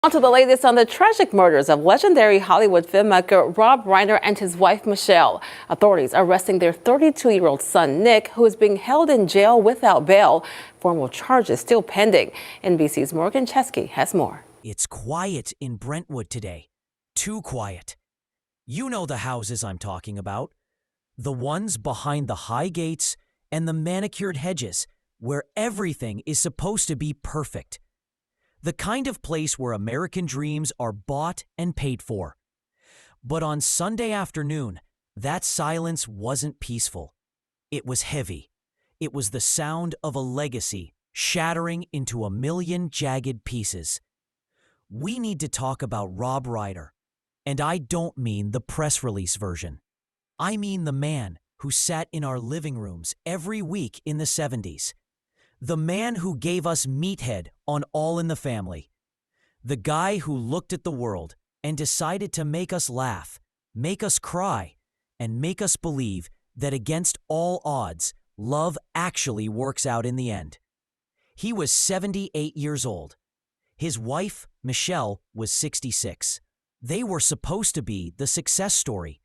On to the latest on the tragic murders of legendary Hollywood filmmaker Rob Reiner and his wife Michelle. Authorities arresting their 32-year-old son Nick, who is being held in jail without bail. Formal charges still pending. NBC's Morgan Chesky has more. It's quiet in Brentwood today. Too quiet. You know the houses I'm talking about. The ones behind the high gates and the manicured hedges, where everything is supposed to be perfect. The kind of place where American dreams are bought and paid for. But on Sunday afternoon, that silence wasn't peaceful. It was heavy. It was the sound of a legacy shattering into a million jagged pieces. We need to talk about Rob Reiner, and I don't mean the press release version. I mean the man who sat in our living rooms every week in the 70s. The man who gave us Meathead on All in the Family. The guy who looked at the world and decided to make us laugh, make us cry, and make us believe that against all odds, love actually works out in the end. He was 78 years old. His wife, Michelle, was 66. They were supposed to be the success story,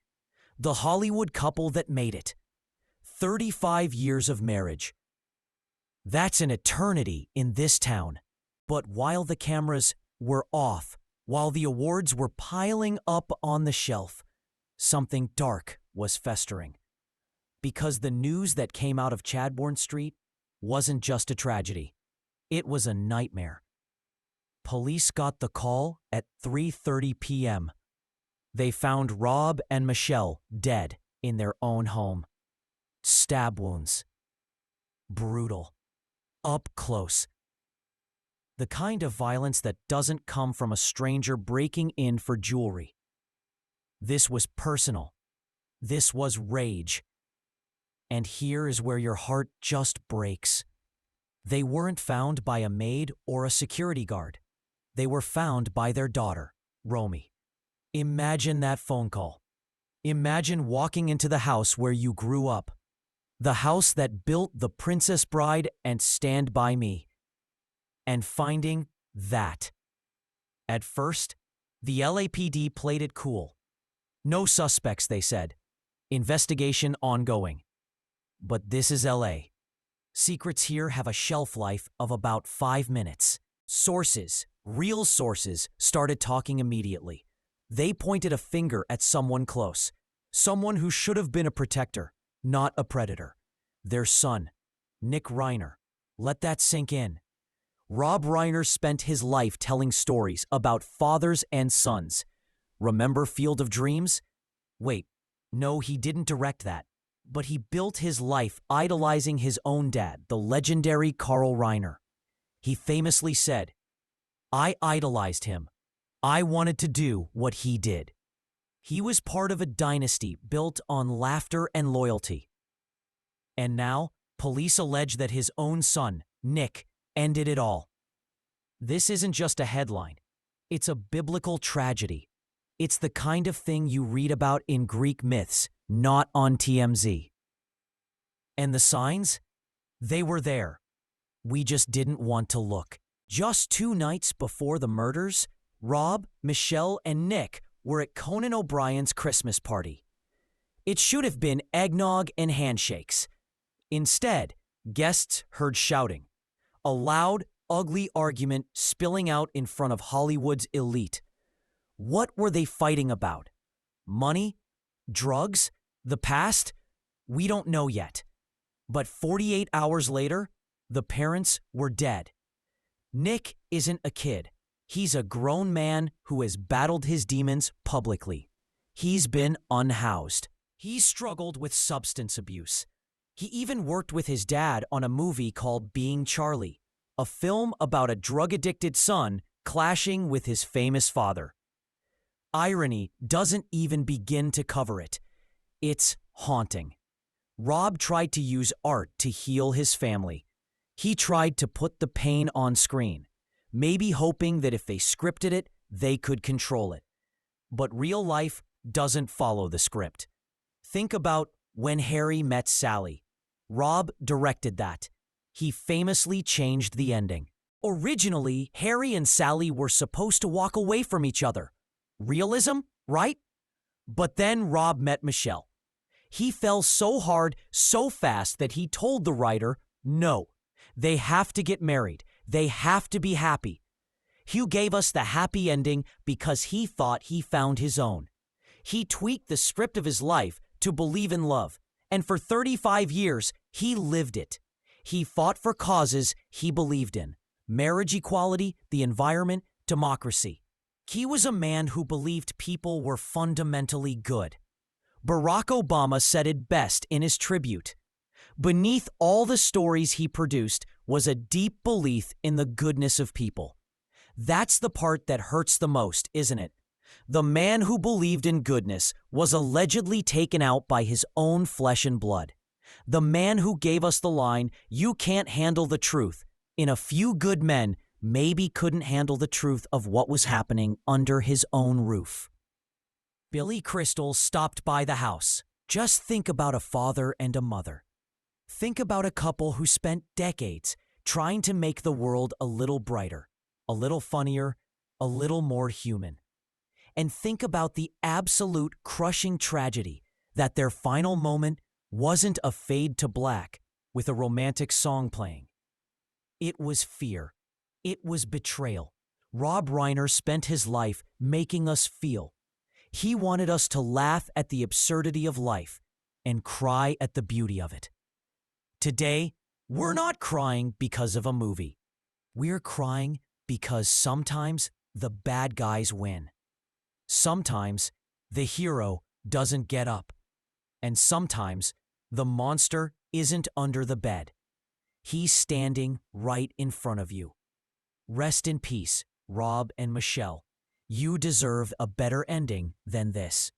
the Hollywood couple that made it. 35 years of marriage. That's an eternity in this town. But while the cameras were off, while the awards were piling up on the shelf, something dark was festering. Because the news that came out of Chadbourne Street wasn't just a tragedy. It was a nightmare. Police got the call at 3:30 p.m. They found Rob and Michelle dead in their own home. Stab wounds. Brutal. Up close. The kind of violence that doesn't come from a stranger breaking in for jewelry. This was personal. This was rage. And here is where your heart just breaks. They weren't found by a maid or a security guard. They were found by their daughter, Romy. Imagine that phone call. Imagine walking into the house where you grew up. The house that built The Princess Bride and Stand By Me. And finding that. At first, the LAPD played it cool. No suspects, they said. Investigation ongoing. But this is LA. Secrets here have a shelf life of about 5 minutes. Sources, real sources, started talking immediately. They pointed a finger at someone close. Someone who should have been a protector. Not a predator. Their son, Nick Reiner. Let that sink in. Rob Reiner spent his life telling stories about fathers and sons. Remember Field of Dreams? Wait, no, he didn't direct that. But he built his life idolizing his own dad, the legendary Carl Reiner. He famously said, "I idolized him. I wanted to do what he did." He was part of a dynasty built on laughter and loyalty. And now, police allege that his own son, Nick, ended it all. This isn't just a headline. It's a biblical tragedy. It's the kind of thing you read about in Greek myths, not on TMZ. And the signs? They were there. We just didn't want to look. Just 2 nights before the murders, Rob, Michelle, and Nick were at Conan O'Brien's Christmas party. It should have been eggnog and handshakes. Instead, guests heard shouting. A loud, ugly argument spilling out in front of Hollywood's elite. What were they fighting about? Money? Drugs? The past? We don't know yet. But 48 hours later, the parents were dead. Nick isn't a kid. He's a grown man who has battled his demons publicly. He's been unhoused. He's struggled with substance abuse. He even worked with his dad on a movie called Being Charlie, a film about a drug-addicted son clashing with his famous father. Irony doesn't even begin to cover it. It's haunting. Rob tried to use art to heal his family. He tried to put the pain on screen. Maybe hoping that if they scripted it, they could control it. But real life doesn't follow the script. Think about When Harry Met Sally. Rob directed that. He famously changed the ending. Originally, Harry and Sally were supposed to walk away from each other. Realism, right? But then Rob met Michelle. He fell so hard, so fast that he told the writer, no, they have to get married. They have to be happy. Hugh gave us the happy ending because he thought he found his own. He tweaked the script of his life to believe in love, and for 35 years, he lived it. He fought for causes he believed in: marriage equality, the environment, democracy. He was a man who believed people were fundamentally good. Barack Obama said it best in his tribute. Beneath all the stories he produced was a deep belief in the goodness of people. That's the part that hurts the most, isn't it? The man who believed in goodness was allegedly taken out by his own flesh and blood. The man who gave us the line, "You can't handle the truth," in A Few Good Men, maybe couldn't handle the truth of what was happening under his own roof. Billy Crystal stopped by the house. Just think about a father and a mother. Think about a couple who spent decades trying to make the world a little brighter, a little funnier, a little more human. And think about the absolute crushing tragedy that their final moment wasn't a fade to black with a romantic song playing. It was fear. It was betrayal. Rob Reiner spent his life making us feel. He wanted us to laugh at the absurdity of life and cry at the beauty of it. Today, we're not crying because of a movie. We're crying because sometimes the bad guys win. Sometimes the hero doesn't get up. And sometimes the monster isn't under the bed. He's standing right in front of you. Rest in peace, Rob and Michelle. You deserve a better ending than this.